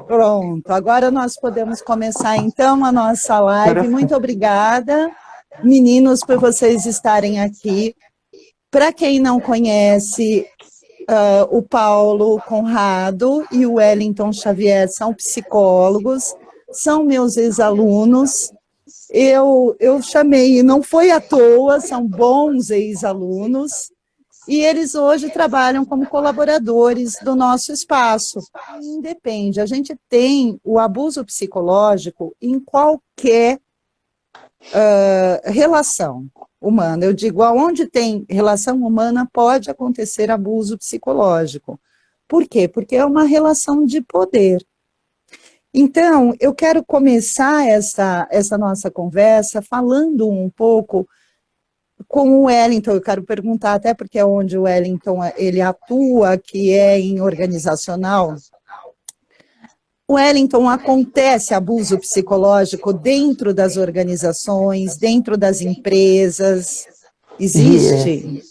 Pronto, agora nós podemos começar então a nossa live. Muito obrigada, meninos, por vocês estarem aqui. Para quem não conhece, o Paulo Conrado e o Wellington Xavier são psicólogos, são meus ex-alunos. Eu chamei, não foi à toa, são bons ex-alunos, e eles hoje trabalham como colaboradores do nosso espaço. Independe, a gente tem o abuso psicológico em qualquer relação humana. Eu digo, aonde tem relação humana pode acontecer abuso psicológico. Por quê? Porque é uma relação de poder. Então, eu quero começar essa nossa conversa falando um pouco com o Wellington. Eu quero perguntar, até porque é onde o Wellington ele atua, que é em organizacional. Wellington, acontece abuso psicológico dentro das organizações, dentro das empresas? Existe?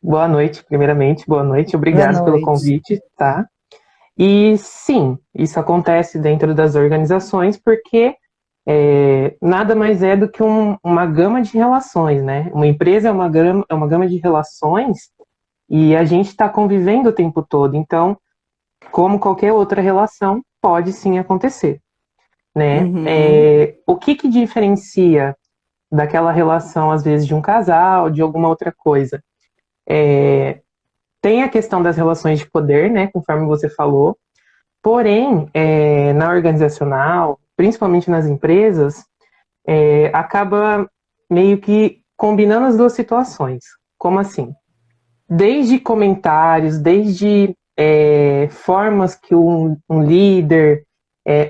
Boa noite, primeiramente, boa noite, obrigado pelo convite, tá? E sim, isso acontece dentro das organizações porque nada mais é do que uma gama de relações, né? Uma empresa é uma gama de relações e a gente está convivendo o tempo todo, então, como qualquer outra relação, pode sim acontecer, né? Uhum. O que diferencia daquela relação, às vezes, de um casal, de alguma outra coisa? Tem a questão das relações de poder, né, conforme você falou, porém, na organizacional, principalmente nas empresas, acaba meio que combinando as duas situações. Como assim? Desde comentários, desde formas que um líder,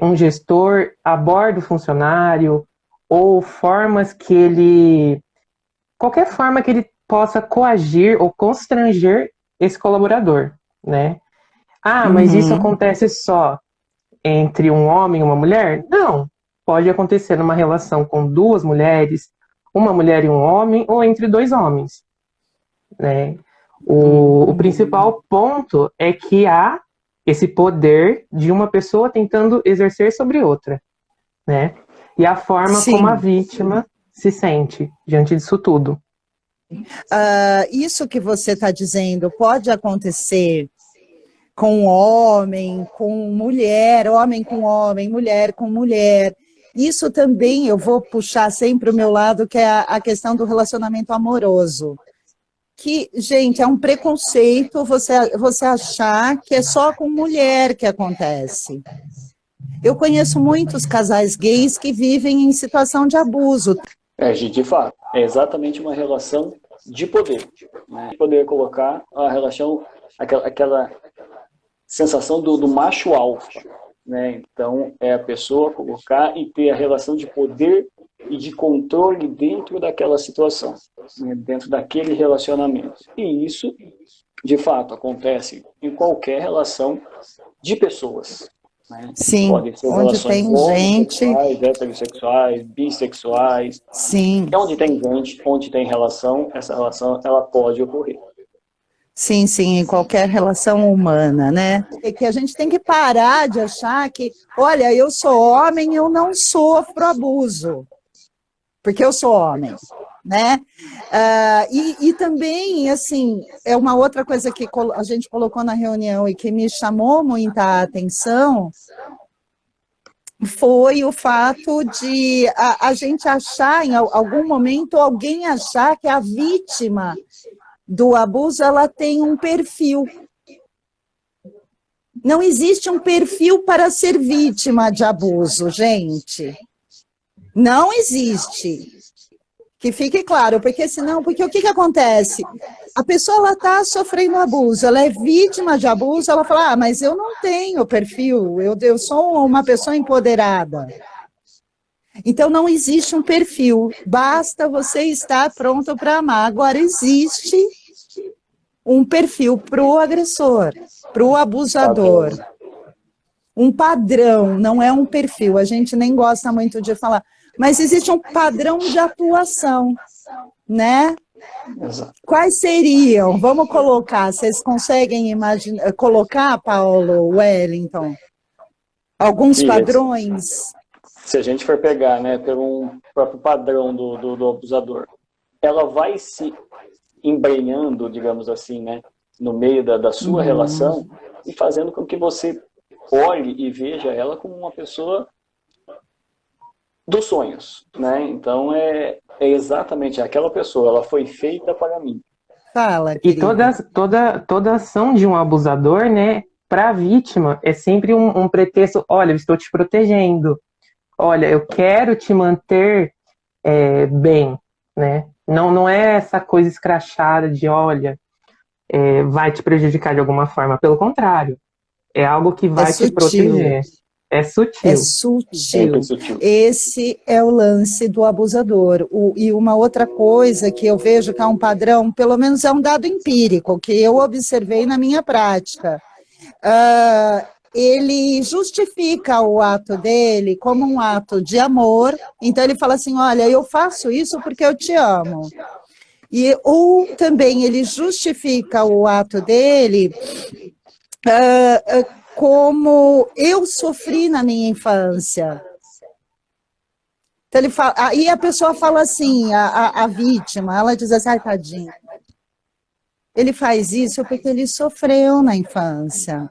um gestor aborda o funcionário, ou formas que ele... qualquer forma que ele possa coagir ou constranger esse colaborador, né? Mas isso acontece só entre um homem e uma mulher? Não. Pode acontecer numa relação com duas mulheres, uma mulher e um homem, ou entre dois homens, né? O principal ponto é que há esse poder de uma pessoa tentando exercer sobre outra, né? E a forma como a vítima se sente diante disso tudo. Isso que você está dizendo pode acontecer com homem, com mulher, homem com homem, mulher com mulher. Isso também eu vou puxar sempre o meu lado, que é a questão do relacionamento amoroso. Que, gente, é um preconceito você achar que é só com mulher que acontece. Eu conheço muitos casais gays que vivem em situação de abuso. De fato, é exatamente uma relação de poder, né? Poder colocar a relação, aquela sensação do macho alfa, né? Então, é a pessoa colocar e ter a relação de poder e de controle dentro daquela situação, né? Dentro daquele relacionamento. E isso, de fato, acontece em qualquer relação de pessoas, né? Sim, podem ser onde tem gente... heterossexuais, bissexuais. Sim. Onde tem gente, onde tem relação, essa relação ela pode ocorrer. Sim, em qualquer relação humana, né? É que a gente tem que parar de achar que, olha, eu sou homem, eu não sofro abuso, porque eu sou homem, né? E também, assim, é uma outra coisa que a gente colocou na reunião e que me chamou muita atenção, foi o fato de a gente achar, em algum momento, alguém achar que a vítima do abuso, ela tem um perfil. Não existe um perfil para ser vítima de abuso, gente. Não existe. Que fique claro, porque senão, porque o que acontece? A pessoa está sofrendo abuso, ela é vítima de abuso, ela fala, mas eu não tenho perfil, eu sou uma pessoa empoderada. Então, não existe um perfil, basta você estar pronto para amar. Agora, existe um perfil para o agressor, para o abusador. Um padrão, não é um perfil, a gente nem gosta muito de falar, mas existe um padrão de atuação, né? Exato. Quais seriam? Vamos colocar, vocês conseguem imaginar, colocar, Paulo Wellington, alguns E padrões? se a gente for pegar, né, pelo próprio padrão do abusador, ela vai se embrenhando, digamos assim, né, no meio da sua relação e fazendo com que você olhe e veja ela como uma pessoa dos sonhos, né? Então é exatamente aquela pessoa, ela foi feita para mim. Fala, E querido. toda ação de um abusador, né, para a vítima, é sempre um pretexto: olha, eu estou te protegendo, olha, eu quero te manter bem, né? Não é essa coisa escrachada de, olha, vai te prejudicar de alguma forma. Pelo contrário, é algo que É vai te sutil. proteger. É É sutil. sutil. Sempre sutil. Esse é o lance do abusador. E uma outra coisa que eu vejo que é um padrão, pelo menos é um dado empírico, que eu observei na minha prática. Ele justifica o ato dele como um ato de amor. Então ele fala assim, olha, eu faço isso porque eu te amo. Ou também ele justifica o ato dele como eu sofri na minha infância. Então ele fala, aí a pessoa fala assim, a vítima, ela diz assim, ai, tadinho. Ele faz isso porque ele sofreu na infância.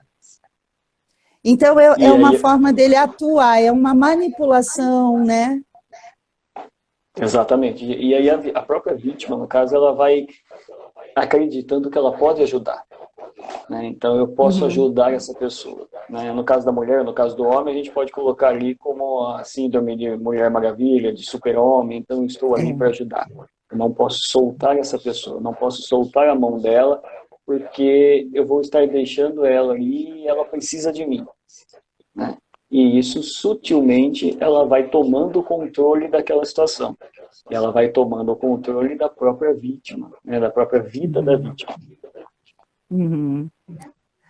Então E é uma aí, forma dele atuar, é uma manipulação, né? exatamente. E aí a própria vítima, no caso, ela vai acreditando que ela pode ajudar. Né? Então eu posso ajudar essa pessoa. Né? No caso da mulher, no caso do homem, a gente pode colocar ali como a síndrome de Mulher Maravilha, de super-homem, então eu estou ali para ajudar. Eu não posso soltar essa pessoa, não posso soltar a mão dela, porque eu vou estar deixando ela ali e ela precisa de mim. Né? E isso, sutilmente, ela vai tomando o controle daquela situação. Ela vai tomando o controle da própria vítima, né? Da própria vida da vítima.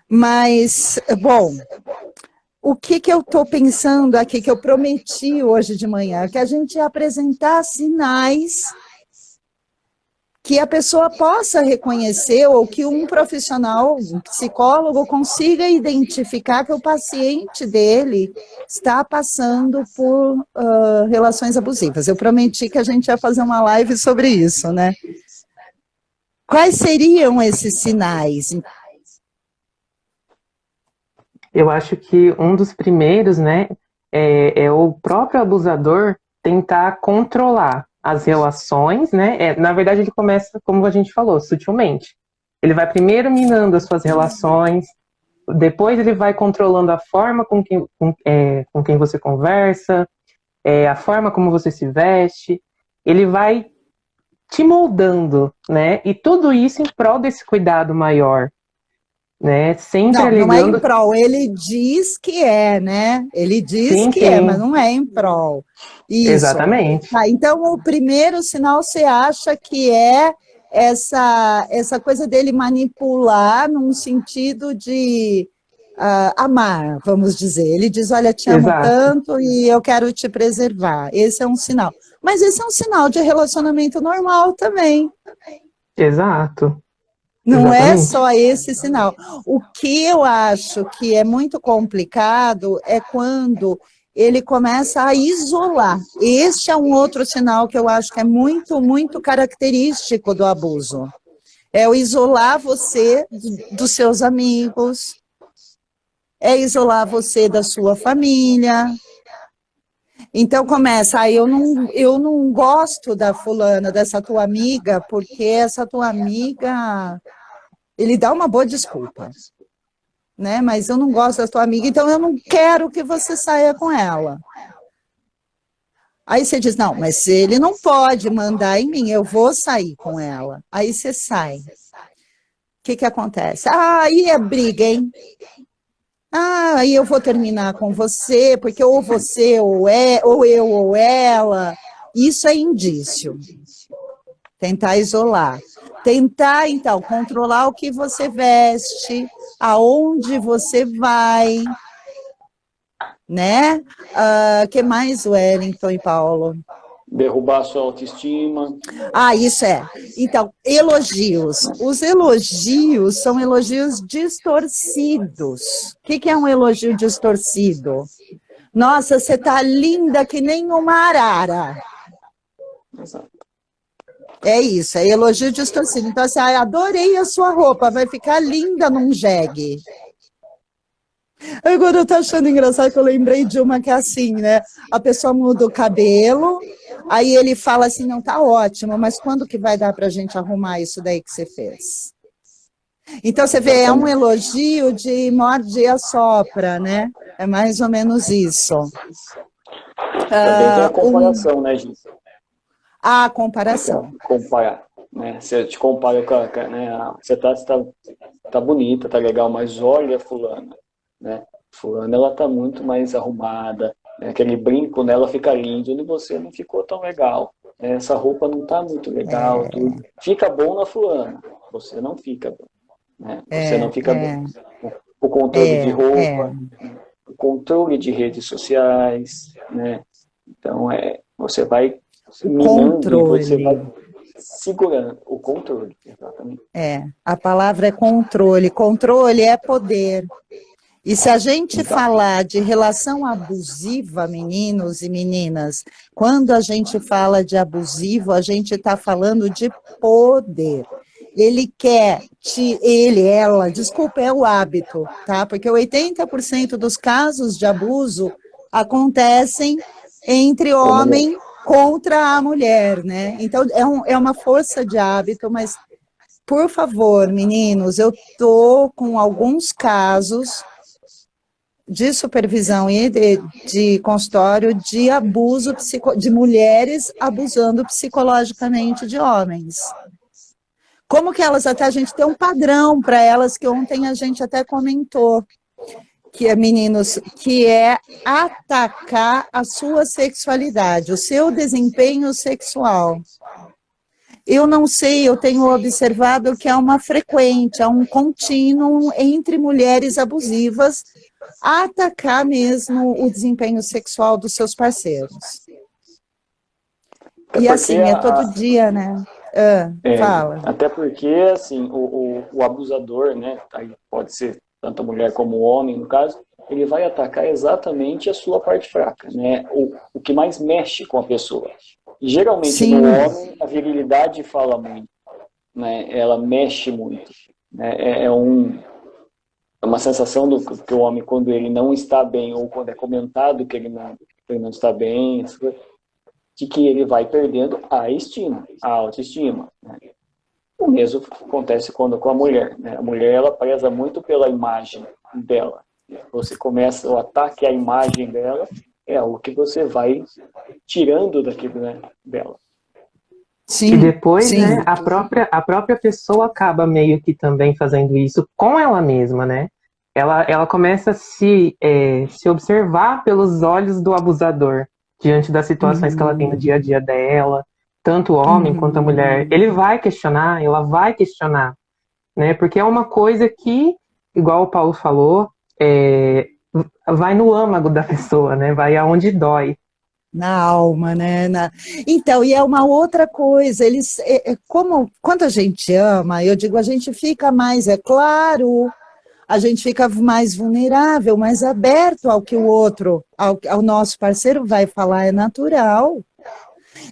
Mas, bom, o que eu estou pensando aqui, que eu prometi hoje de manhã, que a gente ia apresentar sinais que a pessoa possa reconhecer ou que um profissional, um psicólogo, consiga identificar que o paciente dele está passando por relações abusivas. Eu prometi que a gente ia fazer uma live sobre isso, né? Quais seriam esses sinais? Eu acho que um dos primeiros, né, é o próprio abusador tentar controlar as relações, né? Na verdade, ele começa, como a gente falou, sutilmente. Ele vai primeiro minando as suas relações, depois ele vai controlando a forma com quem você conversa, a forma como você se veste. Ele vai te moldando, né? E tudo isso em prol desse cuidado maior, né? Sempre Não é em alegando. prol, ele diz que é, né? Ele diz Sim, que é, mas sim. não é em prol. Isso. Exatamente. Então, o primeiro sinal você acha que é essa coisa dele manipular num sentido de amar, vamos dizer. Ele diz, olha, te amo Exato. tanto e eu quero te preservar. Esse é um sinal. Mas esse é um sinal de relacionamento normal também. Exato. Não é Exatamente. só esse sinal. O que eu acho que é muito complicado é quando ele começa a isolar. Este é um outro sinal que eu acho que é muito, muito característico do abuso. É o isolar você dos seus amigos, é isolar você da sua família. Então começa, eu não gosto da fulana, dessa tua amiga, porque essa tua amiga... Ele dá uma boa desculpa, né? Mas eu não gosto da tua amiga, então eu não quero que você saia com ela. Aí você diz, não, mas ele não pode mandar em mim, eu vou sair com ela. Aí você sai. O que acontece? Aí é briga, hein? Aí eu vou terminar com você, porque ou você ou eu ou ela. Isso é indício. Tentar isolar. Tentar, então, controlar o que você veste, aonde você vai, né? Que mais, Wellington e Paulo? derrubar a sua autoestima. Ah, isso é. Então, elogios. Os elogios são elogios distorcidos. O que é um elogio distorcido? Nossa, você tá linda que nem uma arara. Exato. É isso, é elogio distorcido. Então, assim, adorei a sua roupa, vai ficar linda num jegue. Agora eu tô achando engraçado que eu lembrei de uma que é assim, né? A pessoa muda o cabelo, aí ele fala assim, não, tá ótimo, mas quando que vai dar pra gente arrumar isso daí que você fez? Então, você vê, é um elogio de morde e assopra, né? É mais ou menos isso. Também tem a comparação, né, gente? A comparação. Comparar, né? Você te compara com né? Você tá bonita, tá legal, mas olha fulana, né? Fulana, ela tá muito mais arrumada, né? Aquele brinco nela fica lindo, e você não ficou tão legal, né? Essa roupa não tá muito legal, tudo. Fica bom na fulana, você não fica bom, né? Você não fica bom. O controle de roupa, o controle de redes sociais, né? Então, você vai minando e você vai segurando o controle, exatamente. A palavra é controle. Controle é poder. E se a gente falar de relação abusiva, meninos e meninas, quando a gente fala de abusivo, a gente está falando de poder. Ele quer, ela, desculpa, é o hábito, tá? Porque 80% dos casos de abuso acontecem entre homem contra a mulher, né? Então, é uma força de hábito, mas, por favor, meninos, eu tô com alguns casos de supervisão e de consultório de abuso de mulheres abusando psicologicamente de homens. Como que elas, até a gente tem um padrão para elas, que ontem a gente até comentou, que é, meninos, que é atacar a sua sexualidade, o seu desempenho sexual. Eu não sei, eu tenho observado que é uma frequente, é um contínuo entre mulheres abusivas a atacar mesmo o desempenho sexual dos seus parceiros. E assim, é todo dia, né? Fala. Até porque, assim, o abusador, né, aí pode ser tanto a mulher como o homem, no caso, ele vai atacar exatamente a sua parte fraca, né? O que mais mexe com a pessoa. E geralmente Sim. no homem a virilidade fala muito, né? Ela mexe muito, né? É uma sensação do que o homem, quando ele não está bem, ou quando é comentado que ele não está bem, de que ele vai perdendo a estima, a autoestima, né? O mesmo acontece com a mulher, né? A mulher, ela preza muito pela imagem dela. Você começa o ataque à imagem dela, é algo que você vai tirando daquilo, né, dela. Sim, e depois, sim, né, a própria pessoa acaba meio que também fazendo isso com ela mesma, né? Ela começa a se observar pelos olhos do abusador diante das situações que ela tem no dia a dia dela, tanto o homem quanto a mulher. Ela vai questionar, né? Porque é uma coisa que, igual o Paulo falou, vai no âmago da pessoa, né? Vai aonde dói. Na alma, né? Então, e é uma outra coisa, quando a gente ama, eu digo, a gente fica mais, é claro, a gente fica mais vulnerável, mais aberto ao que o outro, ao nosso parceiro vai falar, é natural.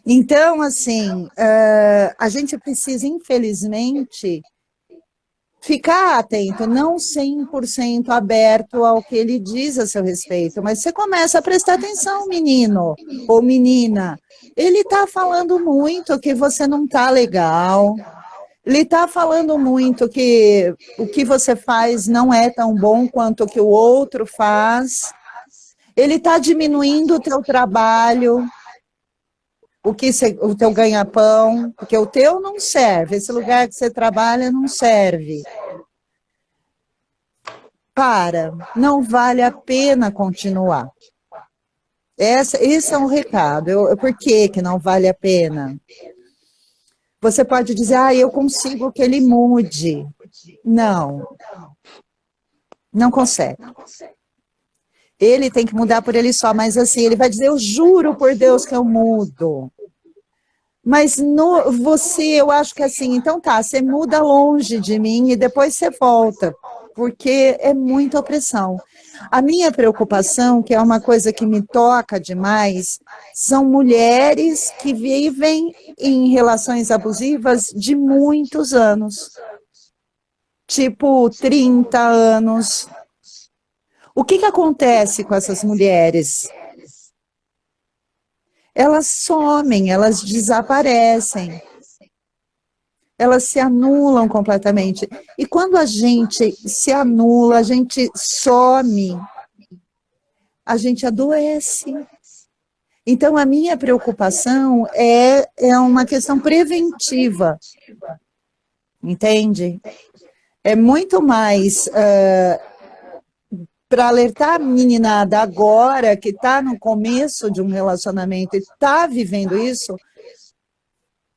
Então, assim, a gente precisa, infelizmente, ficar atento, não 100% aberto ao que ele diz a seu respeito, mas você começa a prestar atenção, menino ou menina. Ele está falando muito que você não está legal, ele está falando muito que o que você faz não é tão bom quanto o que o outro faz, ele está diminuindo o teu trabalho, o teu ganha-pão, porque o teu não serve, esse lugar que você trabalha não serve. Não vale a pena continuar. Esse é um recado. Por que não vale a pena? Você pode dizer, eu consigo que ele mude. Não consegue. Ele tem que mudar por ele só, mas assim, ele vai dizer, eu juro por Deus que eu mudo. Mas você, eu acho que assim, então tá, você muda longe de mim e depois você volta, porque é muita opressão. A minha preocupação, que é uma coisa que me toca demais, são mulheres que vivem em relações abusivas de muitos anos, tipo 30 anos. O que acontece com essas mulheres? Elas somem, elas desaparecem, elas se anulam completamente. E quando a gente se anula, a gente some, a gente adoece. Então, a minha preocupação é uma questão preventiva, entende? É muito mais para alertar a meninada agora, que está no começo de um relacionamento e está vivendo isso,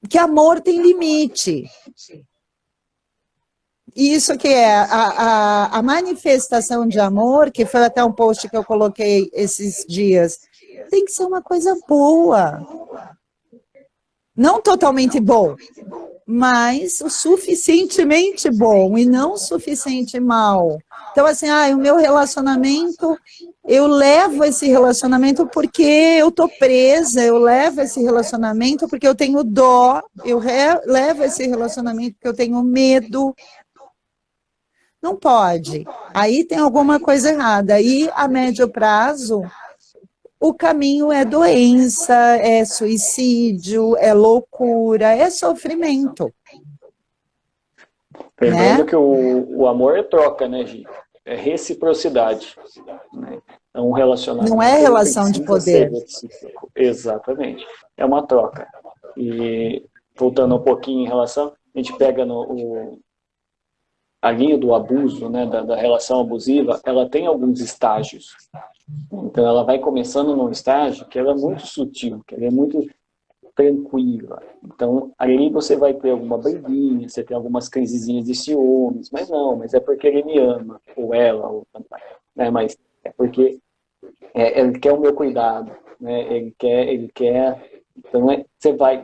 que amor tem limite. Isso que é a manifestação de amor, que foi até um post que eu coloquei esses dias, tem que ser uma coisa boa. Não totalmente bom, mas o suficientemente bom e não o suficiente mal. Então, assim, o meu relacionamento, eu levo esse relacionamento porque eu tô presa, eu levo esse relacionamento porque eu tenho dó, eu levo esse relacionamento porque eu tenho medo. Não pode. Aí tem alguma coisa errada. Aí, a médio prazo, o caminho é doença, é suicídio, é loucura, é sofrimento. Lembrando Né? que o amor é troca, né, Gi? É reciprocidade. Né? Então, um relacionamento Não é relação de precisa ser poder. recíproco. Exatamente. É uma troca. E voltando um pouquinho em relação, a gente pega a linha do abuso, né, da relação abusiva, ela tem alguns estágios. Então, ela vai começando num estágio que ela é muito sutil, que ela é muito tranquila. Então, ali você vai ter alguma briguinha, você tem algumas crisezinhas de ciúmes, mas é porque ele me ama, ou ela, ou tanto faz, né? Mas é porque ele quer o meu cuidado, né? Ele quer. Então,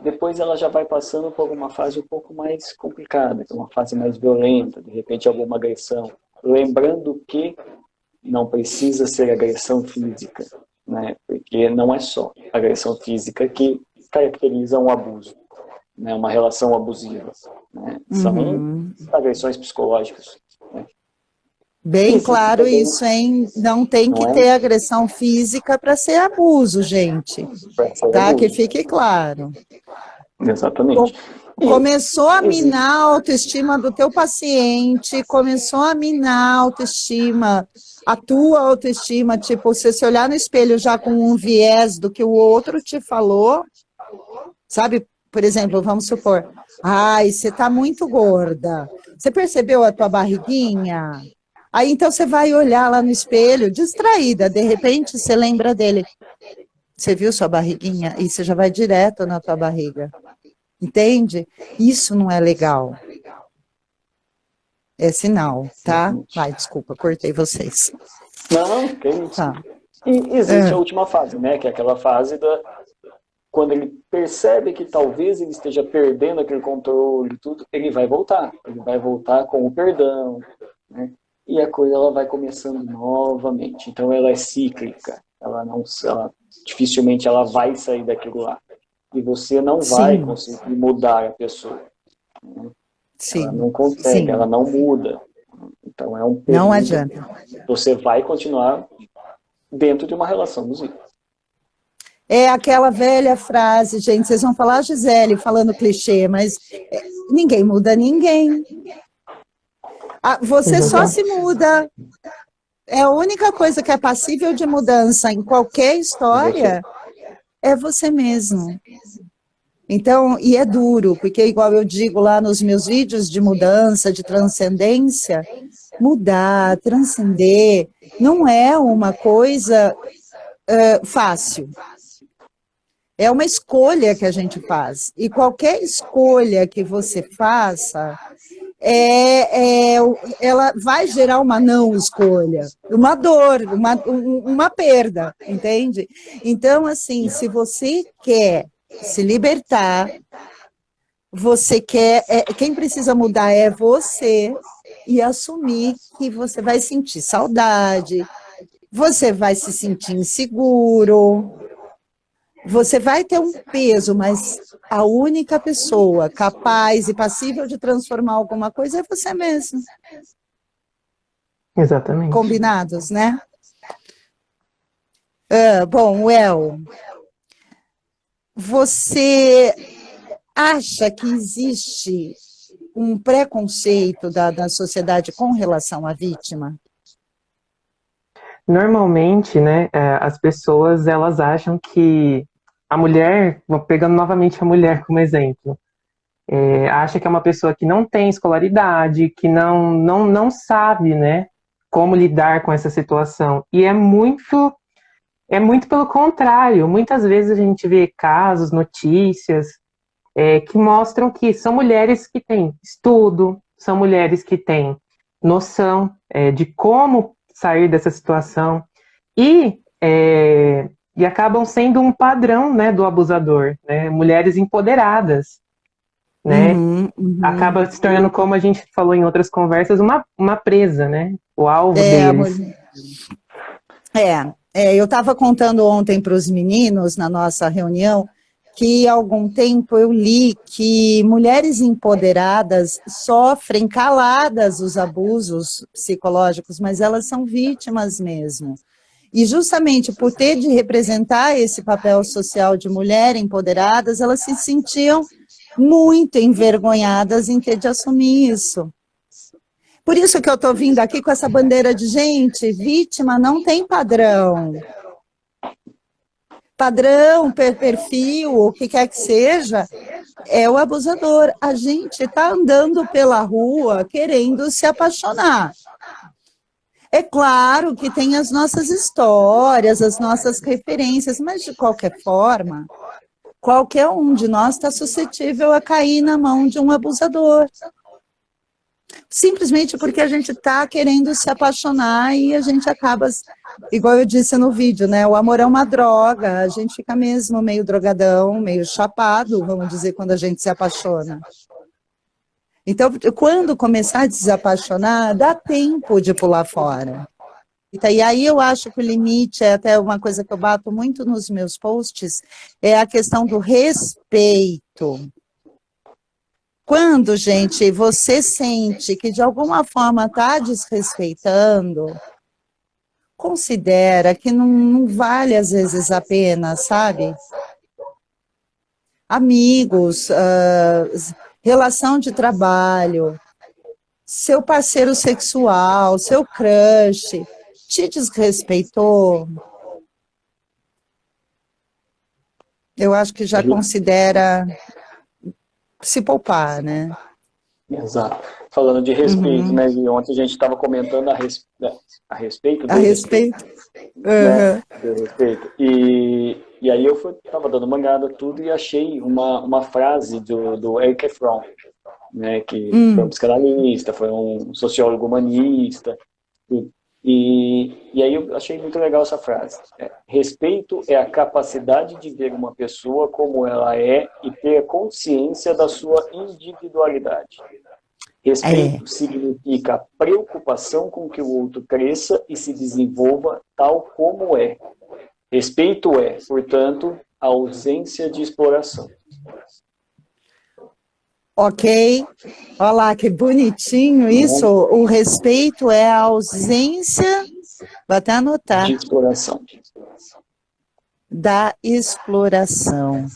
depois ela já vai passando por uma fase um pouco mais complicada, uma fase mais violenta, de repente alguma agressão. Lembrando que não precisa ser agressão física, né? Porque não é só agressão física que caracteriza um abuso, né? Uma relação abusiva. Né? São agressões psicológicas. Né? Bem Existe claro também, isso, hein? Não tem que não ter é? agressão física para ser abuso, gente. Para ser Tá? Que abuso. fique claro. Exatamente. E Começou a minar existe. a autoestima do teu paciente, começou a minar a autoestima, a tua autoestima, tipo, você se olhar no espelho já com um viés do que o outro te falou, sabe? Por exemplo, vamos supor, você tá muito gorda. Você percebeu a tua barriguinha? Aí então você vai olhar lá no espelho, distraída, de repente você lembra dele. Você viu sua barriguinha? E você já vai direto na tua barriga. Entende? Isso não é legal. É sinal, tá? Vai, desculpa, cortei vocês. Não, que isso. Tá. E existe a última fase, né? Que é aquela fase quando ele percebe que talvez ele esteja perdendo aquele controle, tudo, ele vai voltar. Ele vai voltar com o perdão, né? E a coisa ela vai começando novamente. Então ela é cíclica. Dificilmente ela vai sair daquilo lá. E você não vai Sim, conseguir mudar a pessoa. Né? Ela sim, não consegue, ela sim. não muda. Então é um Não período. adianta. Você vai continuar dentro de uma relação abusiva. É aquela velha frase, gente, vocês vão falar Gisele falando clichê, mas ninguém muda ninguém. Você só se muda. É a única coisa que é passível de mudança em qualquer história é você mesmo. Então, e é duro, porque igual eu digo lá nos meus vídeos de mudança, de transcendência, mudar, transcender, não é uma coisa fácil. É uma escolha que a gente faz. E qualquer escolha que você faça, ela vai gerar uma não escolha, uma dor, uma perda, entende? Então, assim, se você quer se libertar. Você quer, quem precisa mudar é você e assumir que você vai sentir saudade, você vai se sentir inseguro, você vai ter um peso, mas a única pessoa capaz e passível de transformar alguma coisa é você mesmo. Exatamente. Combinados, né? Bom, você acha que existe um preconceito da sociedade com relação à vítima? Normalmente, né, as pessoas, elas acham que a mulher, pegando novamente a mulher como exemplo, acha que é uma pessoa que não tem escolaridade, que não sabe, né, como lidar com essa situação. E é muito pelo contrário. Muitas vezes a gente vê casos, notícias, que mostram que são mulheres que têm estudo, são mulheres que têm noção, de como sair dessa situação e acabam sendo um padrão, né, do abusador, né? Mulheres empoderadas, né? Acaba se tornando, como a gente falou em outras conversas, uma presa, né? O alvo deles. Eu estava contando ontem para os meninos, na nossa reunião, que há algum tempo eu li que mulheres empoderadas sofrem caladas os abusos psicológicos, mas elas são vítimas mesmo. E justamente por ter de representar esse papel social de mulher empoderadas, elas se sentiam muito envergonhadas em ter de assumir isso. Por isso que eu estou vindo aqui com essa bandeira de gente, vítima não tem padrão. Padrão, perfil, o que quer que seja, é o abusador. A gente está andando pela rua querendo se apaixonar. É claro que tem as nossas histórias, as nossas referências, mas de qualquer forma, qualquer um de nós está suscetível a cair na mão de um abusador. Simplesmente porque a gente está querendo se apaixonar e a gente acaba, igual eu disse no vídeo, né? O amor é uma droga, a gente fica mesmo meio drogadão, meio chapado, vamos dizer, quando a gente se apaixona. Então, quando começar a desapaixonar, dá tempo de pular fora. E aí eu acho que o limite, é até uma coisa que eu bato muito nos meus posts, é a questão do respeito. Quando, gente, você sente que de alguma forma está desrespeitando, considera que não vale às vezes a pena, sabe? Amigos, relação de trabalho, seu parceiro sexual, seu crush, te desrespeitou, eu acho que já considera se poupar, né? Exato. Falando de respeito, né? E ontem a gente estava comentando a respeito do respeito. Né? Do respeito. E aí eu estava dando uma olhada tudo e achei uma frase do Eric Fromm, né? Que foi um psicanalista, foi um sociólogo humanista. E aí eu achei muito legal essa frase. Respeito é a capacidade de ver uma pessoa como ela é e ter consciência da sua individualidade. Respeito significa preocupação com que o outro cresça e se desenvolva tal como é. Respeito é, portanto, a ausência de exploração. Ok, olha lá que bonitinho isso, o respeito é a ausência, vou até anotar. De exploração. Da exploração.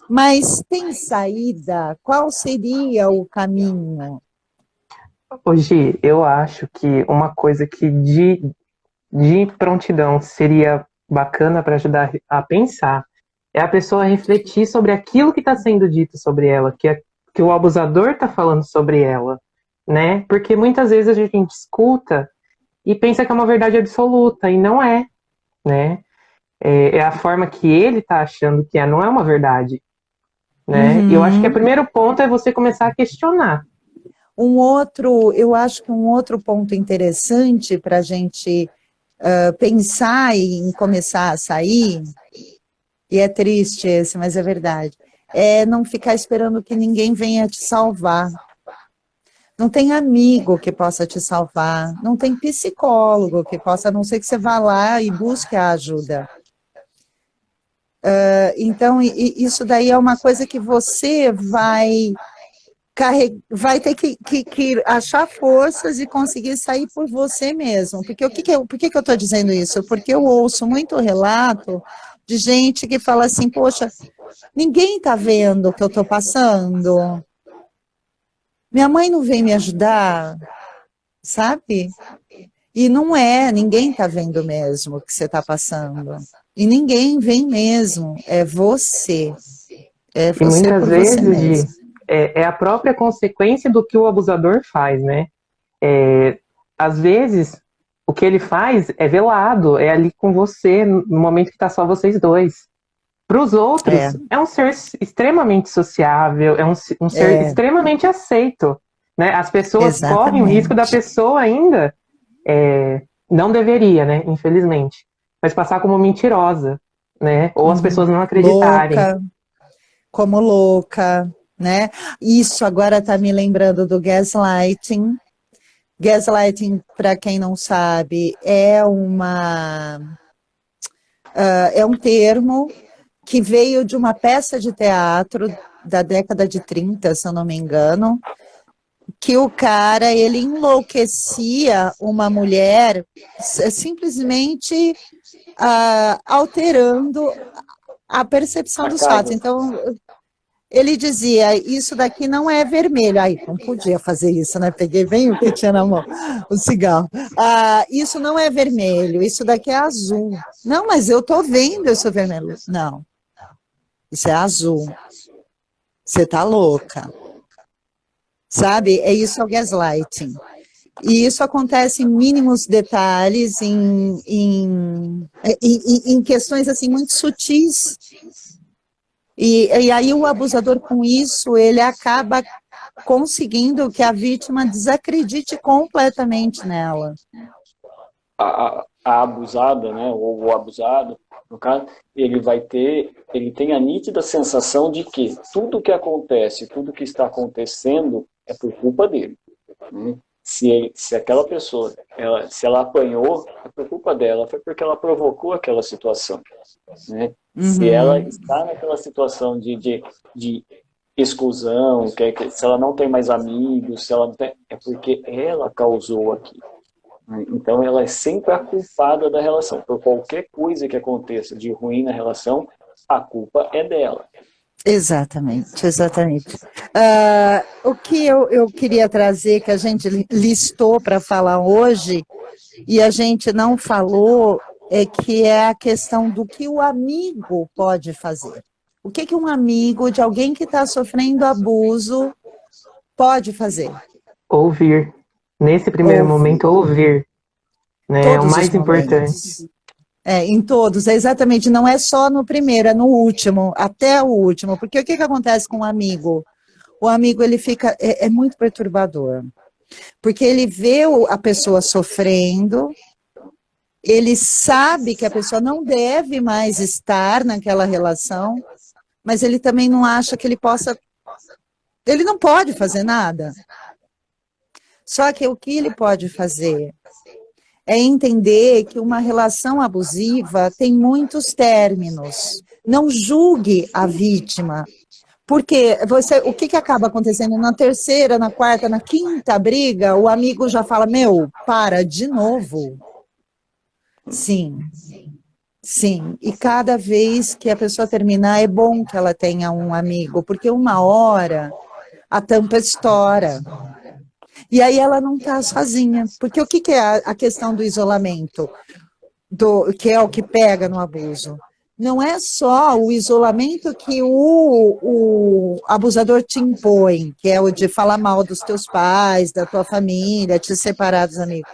Mas tem saída? Qual seria o caminho? Hoje, eu acho que uma coisa que de prontidão seria bacana para ajudar a pensar é a pessoa refletir sobre aquilo que está sendo dito sobre ela, que o abusador está falando sobre ela, né? Porque muitas vezes a gente escuta e pensa que é uma verdade absoluta, e não é, né? É a forma que ele está achando que não é uma verdade, né? E eu acho que o primeiro ponto é você começar a questionar. Eu acho que um outro ponto interessante para a gente pensar em começar a sair e é triste esse, mas é verdade, é não ficar esperando que ninguém venha te salvar. Não tem amigo que possa te salvar, não tem psicólogo que possa, a não ser que você vá lá e busque a ajuda. Então, isso daí é uma coisa que você vai ter que achar forças e conseguir sair por você mesmo. Porque por que eu estou dizendo isso? Porque eu ouço muito relato de gente que fala assim, poxa, ninguém está vendo o que eu estou passando. Minha mãe não vem me ajudar, sabe? E não é, ninguém está vendo mesmo o que você está passando. E ninguém vem mesmo, é você. É E você muitas por você vezes, mesmo. é a própria consequência do que o abusador faz, né? Às vezes, o que ele faz é velado, é ali com você, no momento que está só vocês dois. Para os outros, é um ser extremamente sociável, é um ser extremamente aceito, né? As pessoas correm o risco da pessoa ainda, não deveria, né? Infelizmente, mas passar como mentirosa, né? Ou as pessoas não acreditarem. Louca, né? Isso agora está me lembrando do gaslighting. Gaslighting, para quem não sabe, é um termo que veio de uma peça de teatro da década de 30, se eu não me engano, que o cara, ele enlouquecia uma mulher simplesmente alterando a percepção dos fatos. Então, ele dizia, isso daqui não é vermelho. Aí, não podia fazer isso, né? Peguei bem o que tinha na mão, o cigarro. Isso não é vermelho, isso daqui é azul. Não, mas eu tô vendo isso vermelho. Não, isso é azul. Você tá louca. Sabe? Isso é o gaslighting. E isso acontece em mínimos detalhes, em questões assim muito sutis. E aí o abusador, com isso, ele acaba conseguindo que a vítima desacredite completamente nela. A abusada, né, ou o abusado, no caso, ele tem a nítida sensação de que tudo que acontece, tudo que está acontecendo é por culpa dele. Né? Se aquela pessoa, se ela apanhou, é por culpa dela, foi porque ela provocou aquela situação. Né? Se ela está naquela situação de exclusão, se ela não tem mais amigos, se ela não tem, é porque ela causou aquilo. Então ela é sempre a culpada da relação. Por qualquer coisa que aconteça de ruim na relação, a culpa é dela. Exatamente, exatamente. O que eu queria trazer, que a gente listou para falar hoje, e a gente não falou, que é a questão do que o amigo pode fazer. O que um amigo de alguém que está sofrendo abuso pode fazer? Ouvir. Nesse primeiro momento, ouvir. Né? É o mais importante. Em todos, exatamente, não é só no primeiro, é no último, até o último, porque o que acontece com o amigo? O amigo, ele fica, é muito perturbador, porque ele vê a pessoa sofrendo, ele sabe que a pessoa não deve mais estar naquela relação, mas ele também não acha que ele não pode fazer nada. Só que o que ele pode fazer é entender que uma relação abusiva tem muitos términos. Não julgue a vítima, porque o que acaba acontecendo? Na terceira, na quarta, na quinta briga, o amigo já fala, para de novo. Sim, e cada vez que a pessoa terminar, é bom que ela tenha um amigo, porque uma hora a tampa estoura. E aí ela não está sozinha. Porque o que é a questão do isolamento, que é o que pega no abuso? Não é só o isolamento que o abusador te impõe, que é o de falar mal dos teus pais, da tua família, te separar dos amigos.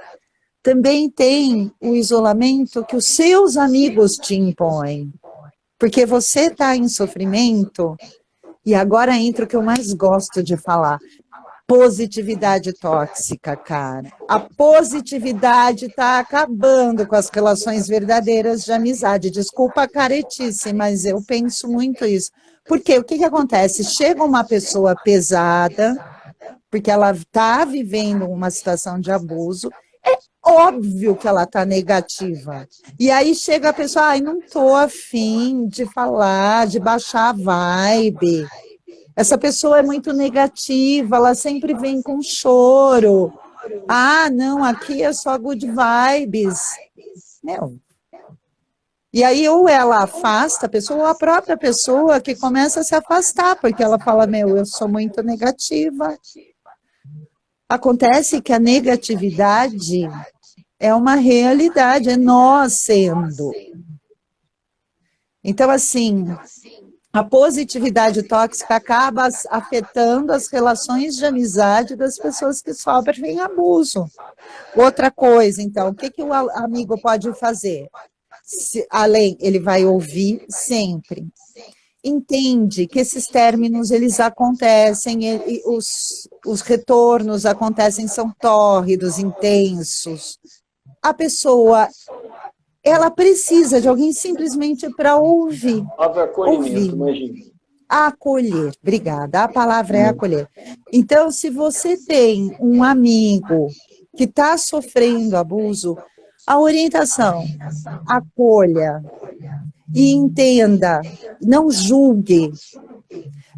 Também tem o isolamento que os seus amigos te impõem. Porque você está em sofrimento, e agora entra o que eu mais gosto de falar. positividade tóxica, cara. A positividade está acabando com as relações verdadeiras de amizade. Desculpa a caretice, mas eu penso muito isso. Porque o que acontece? Chega uma pessoa pesada, porque ela está vivendo uma situação de abuso, é óbvio que ela está negativa. E aí chega a pessoa, ai, não estou afim de falar, de baixar a vibe. Essa pessoa é muito negativa, ela sempre vem com choro. Ah, não, aqui é só good vibes. Meu. E aí, ou ela afasta a pessoa, ou a própria pessoa que começa a se afastar, porque ela fala, meu, eu sou muito negativa. Acontece que a negatividade é uma realidade, é nós sendo. Então, assim, a positividade tóxica acaba afetando as relações de amizade das pessoas que sofrem abuso. Outra coisa, então, o que o amigo pode fazer? Além, ele vai ouvir sempre. Entende que esses términos, eles acontecem, e os retornos acontecem, são tórridos, intensos. A pessoa, ela precisa de alguém simplesmente para ouvir. Acolhimento, imagina. Acolher, obrigada. A palavra é acolher. Então, se você tem um amigo que está sofrendo abuso, a orientação, acolha e entenda, não julgue.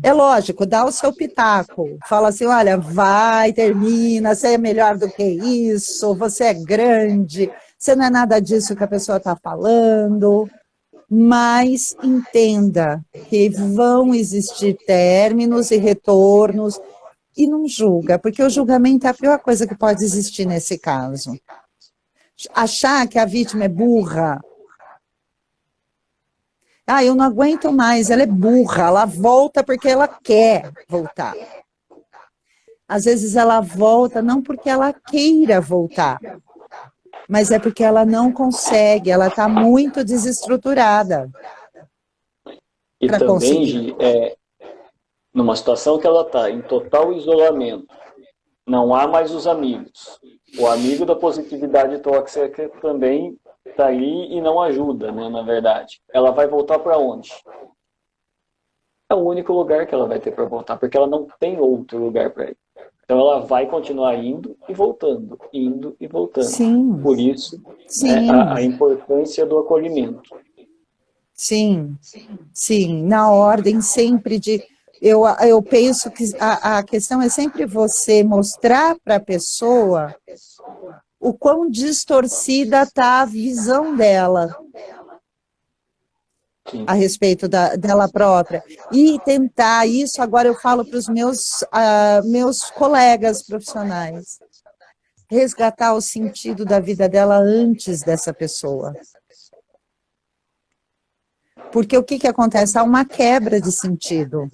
É lógico, dá o seu pitaco. Fala assim, olha, vai, termina, você é melhor do que isso, você é grande, você não é nada disso que a pessoa está falando. Mas entenda que vão existir términos e retornos e não julga, porque o julgamento é a pior coisa que pode existir nesse caso. Achar que a vítima é burra. Ah, eu não aguento mais, ela é burra, ela volta porque ela quer voltar. Às vezes ela volta não porque ela queira voltar, mas é porque ela não consegue, ela está muito desestruturada. E também, Gi, numa situação que ela está em total isolamento, não há mais os amigos. O amigo da positividade tóxica também está ali e não ajuda, né, na verdade. Ela vai voltar para onde? É o único lugar que ela vai ter para voltar, porque ela não tem outro lugar para ir. Então ela vai continuar indo e voltando, indo e voltando. Sim. Por isso, Sim. né, a importância do acolhimento. Sim, sim, na ordem sempre de... Eu penso que a questão é sempre você mostrar para a pessoa o quão distorcida está a visão dela a respeito dela própria. E tentar isso, agora eu falo para os meus colegas profissionais, resgatar o sentido da vida dela antes dessa pessoa. Porque o que acontece? Há uma quebra de sentido.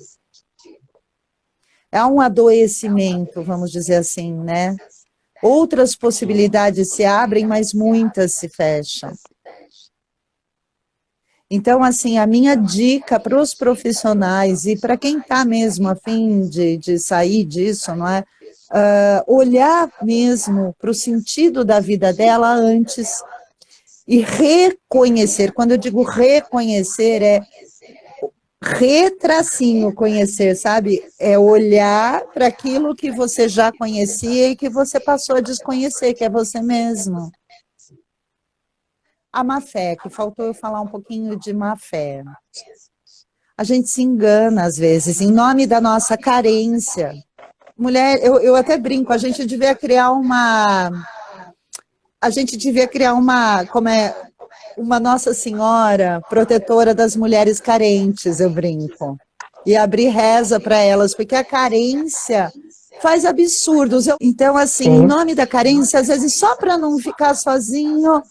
Há um adoecimento, vamos dizer assim, né? Outras possibilidades se abrem, mas muitas se fecham. Então, assim, a minha dica para os profissionais e para quem está mesmo a fim de sair disso, não é? Olhar mesmo para o sentido da vida dela antes e reconhecer. Quando eu digo reconhecer, é retracinho conhecer, sabe? É olhar para aquilo que você já conhecia e que você passou a desconhecer, que é você mesmo. A má fé, que faltou eu falar um pouquinho de má fé. A gente se engana às vezes, em nome da nossa carência. Mulher, eu até brinco, a gente devia criar uma... uma Nossa Senhora protetora das mulheres carentes, eu brinco. E abrir reza para elas, porque a carência faz absurdos. Então, assim, em nome da carência, às vezes, só para não ficar sozinho,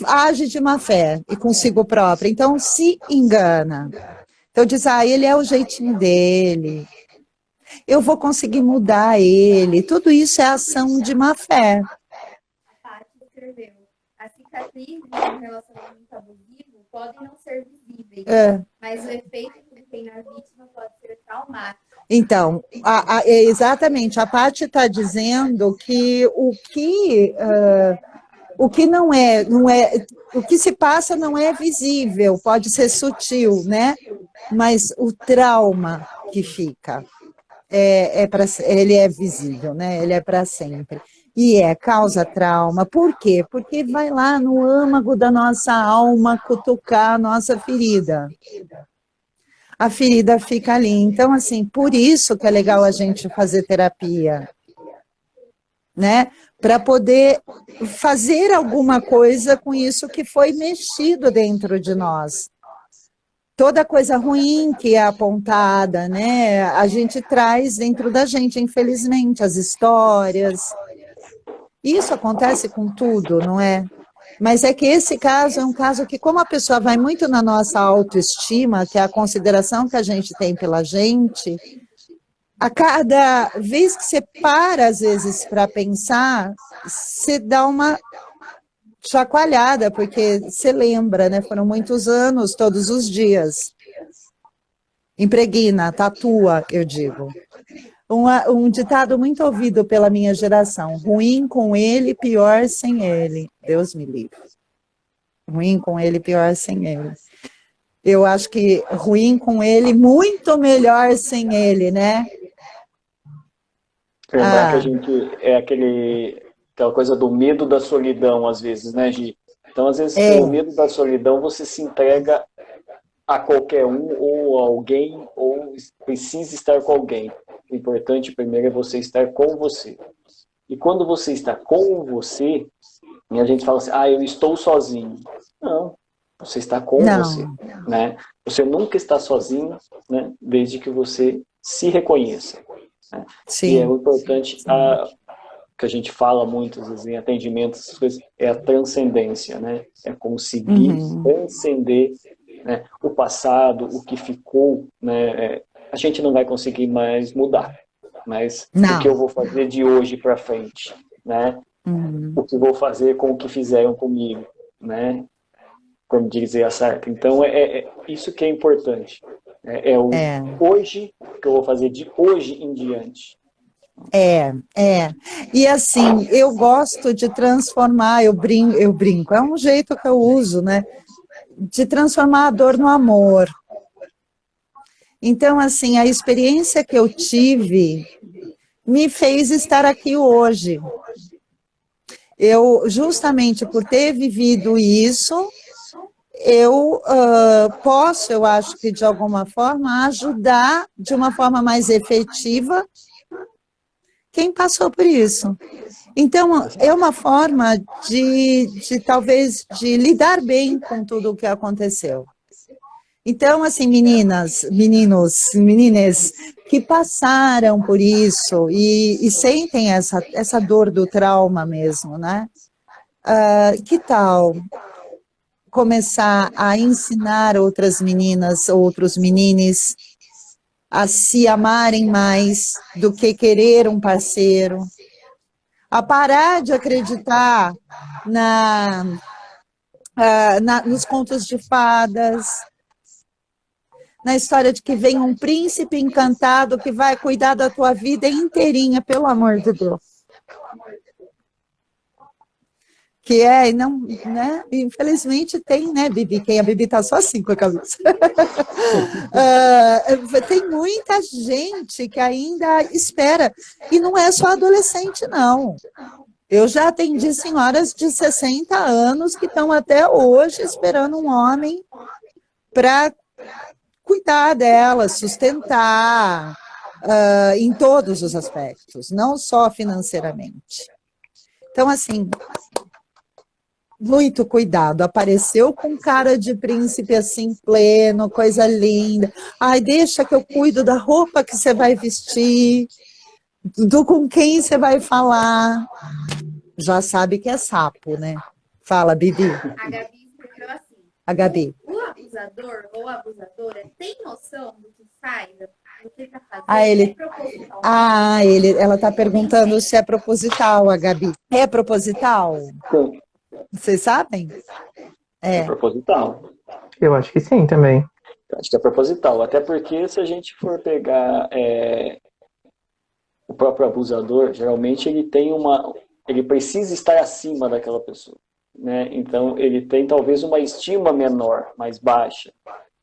age de má fé e consigo própria. Então, se engana. Então, diz, ele é o jeitinho dele, eu vou conseguir mudar ele. Tudo isso é ação de má fé. As cicatrizes de um relacionamento abusivo podem não ser visíveis, mas o efeito que ele tem na vítima pode ser traumático. Então, exatamente, a Paty está dizendo que o que não é, o que se passa não é visível, pode ser sutil, né? Mas o trauma que fica, ele é visível, né? Ele é para sempre. E causa trauma. Por quê? Porque vai lá no âmago da nossa alma cutucar a nossa ferida. A ferida fica ali. Então, assim, por isso que é legal a gente fazer terapia, né? Para poder fazer alguma coisa com isso que foi mexido dentro de nós. Toda coisa ruim que é apontada, né? A gente traz dentro da gente, infelizmente, as histórias. Isso acontece com tudo, não é? Mas é que esse caso é um caso que, como a pessoa vai muito na nossa autoestima, que é a consideração que a gente tem pela gente, a cada vez que você para, às vezes, para pensar, você dá uma chacoalhada, porque você lembra, né? Foram muitos anos, todos os dias. Impregna, tatua, eu digo. Um ditado muito ouvido pela minha geração: ruim com ele, pior sem ele. Deus me livre. Ruim com ele, pior sem ele. Eu acho que ruim com ele, muito melhor sem ele, né? Lembrar que a gente aquela coisa do medo da solidão, às vezes, né, Gi? Então, às vezes, pelo medo da solidão, você se entrega a qualquer um, ou a alguém, ou precisa estar com alguém. O importante, primeiro, é você estar com você. E quando você está com você, e a gente fala assim, eu estou sozinho. Não, você está com você, né? Você nunca está sozinho, né? Desde que você se reconheça. Né? Sim. E é importante, que a gente fala muito, às vezes, em atendimentos, essas coisas, é a transcendência, né? É conseguir transcender, né, o passado, o que ficou, né? A gente não vai conseguir mais mudar, mas o que eu vou fazer de hoje para frente, né? O que vou fazer com o que fizeram comigo, né? Como dizia a Sartre. Então, é isso que é importante. Hoje, que eu vou fazer de hoje em diante. E assim, eu gosto de transformar, eu brinco, é um jeito que eu uso, né? De transformar a dor no amor. Então, assim, a experiência que eu tive me fez estar aqui hoje. Eu, justamente por ter vivido isso, eu posso, eu acho que de alguma forma, ajudar de uma forma mais efetiva quem passou por isso. Então, é uma forma de talvez, de lidar bem com tudo o que aconteceu. Então, assim, meninas, meninos, meninas que passaram por isso e sentem essa dor do trauma mesmo, né? Que tal começar a ensinar outras meninas, outros meninos a se amarem mais do que querer um parceiro, a parar de acreditar nos contos de fadas, na história de que vem um príncipe encantado que vai cuidar da tua vida inteirinha, pelo amor de Deus. Que não, né? Infelizmente tem, né, Bibi? A Bibi tá só assim com a cabeça. Tem muita gente que ainda espera, e não é só adolescente, não. Eu já atendi senhoras de 60 anos que estão até hoje esperando um homem para cuidar delas, sustentar, em todos os aspectos, não só financeiramente. Então, assim, muito cuidado. Apareceu com cara de príncipe assim, pleno, coisa linda. Ai, deixa que eu cuido da roupa que você vai vestir, do com quem você vai falar. Já sabe que é sapo, né? Fala, Bibi. A Gabi escreveu assim. A Gabi. O abusador ou abusadora tem noção do que faz, do que está fazendo? É proposital. Ela está perguntando se é proposital, a Gabi. É proposital? Sim. Vocês sabem? É proposital. Eu acho que sim também. Acho que é proposital, até porque se a gente for pegar o próprio abusador, geralmente ele precisa estar acima daquela pessoa, né? Então ele tem talvez uma estima menor, mais baixa,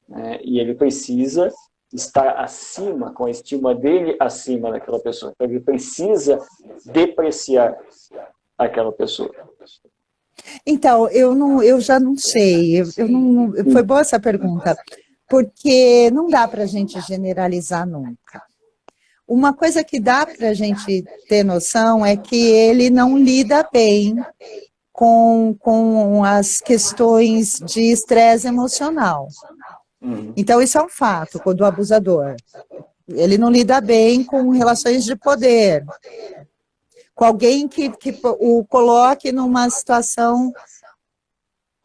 né? E ele precisa estar acima, com a estima dele acima daquela pessoa. Então ele precisa depreciar aquela pessoa. Então, eu já não sei, foi boa essa pergunta, porque não dá para a gente generalizar nunca. Uma coisa que dá para a gente ter noção é que ele não lida bem com as questões de estresse emocional. Então, isso é um fato, do abusador. Ele não lida bem com relações de poder, com alguém que o coloque numa situação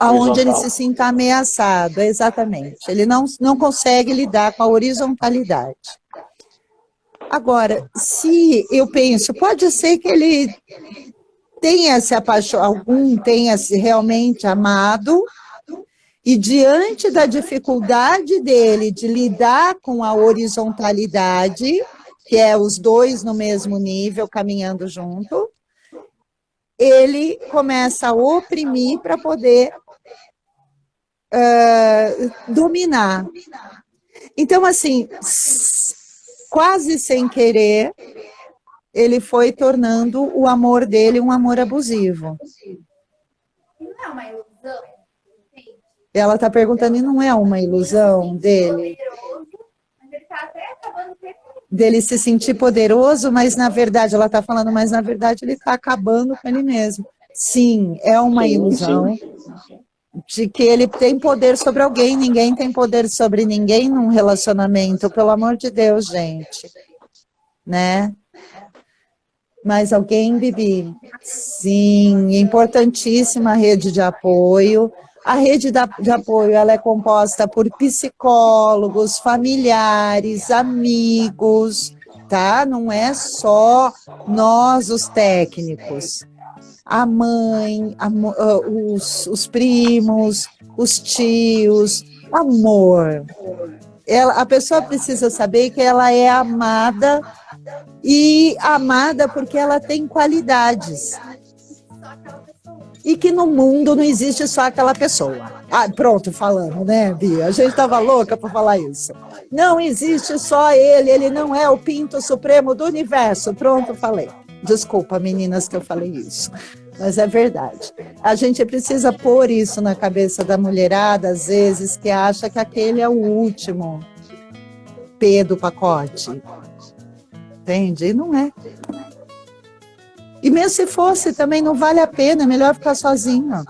onde ele se sinta ameaçado, exatamente. Ele não consegue lidar com a horizontalidade. Agora, se eu penso, pode ser que ele tenha se apaixonado, algum tenha se realmente amado, e diante da dificuldade dele de lidar com a horizontalidade, que é os dois no mesmo nível, caminhando junto, ele começa a oprimir para poder dominar. Então, assim, quase sem querer, ele foi tornando o amor dele um amor abusivo. Não é uma ilusão? Ela está perguntando, e não é uma ilusão dele? Mas ele está até acabando dele se sentir poderoso, mas na verdade, ela está falando, mas na verdade ele está acabando com ele mesmo. Sim, é uma ilusão de que ele tem poder sobre alguém, ninguém tem poder sobre ninguém num relacionamento, pelo amor de Deus, gente. Né? Mais alguém, Bibi? Sim, importantíssima rede de apoio. A rede de apoio ela é composta por psicólogos, familiares, amigos, tá? Não é só nós, os técnicos. A mãe, os primos, os tios, amor. A pessoa precisa saber que ela é amada, e amada porque ela tem qualidades. E que no mundo não existe só aquela pessoa. Ah, pronto, falando, né, Bia? A gente estava louca para falar isso. Não existe só ele não é o pinto supremo do universo. Pronto, falei. Desculpa, meninas, que eu falei isso. Mas é verdade. A gente precisa pôr isso na cabeça da mulherada, às vezes, que acha que aquele é o último P do pacote. Entende? E não é. E mesmo se fosse, também não vale a pena, é melhor ficar sozinho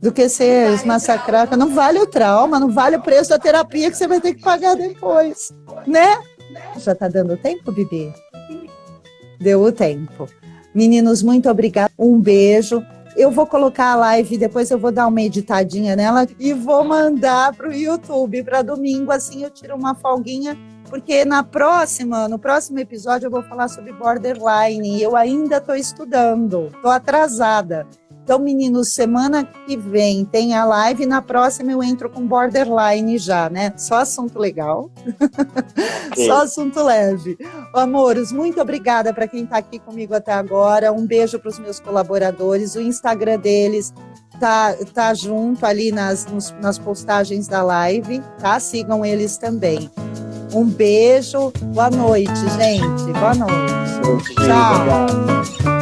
do que ser massacrado. Não vale o trauma, não vale o preço da terapia que você vai ter que pagar depois, né? Já está dando tempo, Bibi? Deu o tempo. Meninos, muito obrigada. Um beijo. Eu vou colocar a live, depois eu vou dar uma editadinha nela e vou mandar para o YouTube para domingo, assim eu tiro uma folguinha, porque no próximo episódio eu vou falar sobre borderline e eu ainda estou estudando, estou atrasada. Então, meninos, semana que vem tem a live, na próxima eu entro com borderline já, né? Só assunto legal, só assunto leve. Amores, muito obrigada para quem está aqui comigo até agora, um beijo para os meus colaboradores, o Instagram deles tá junto ali nas postagens da live, tá? Sigam eles também. Um beijo, boa noite, gente, boa noite. Tchau.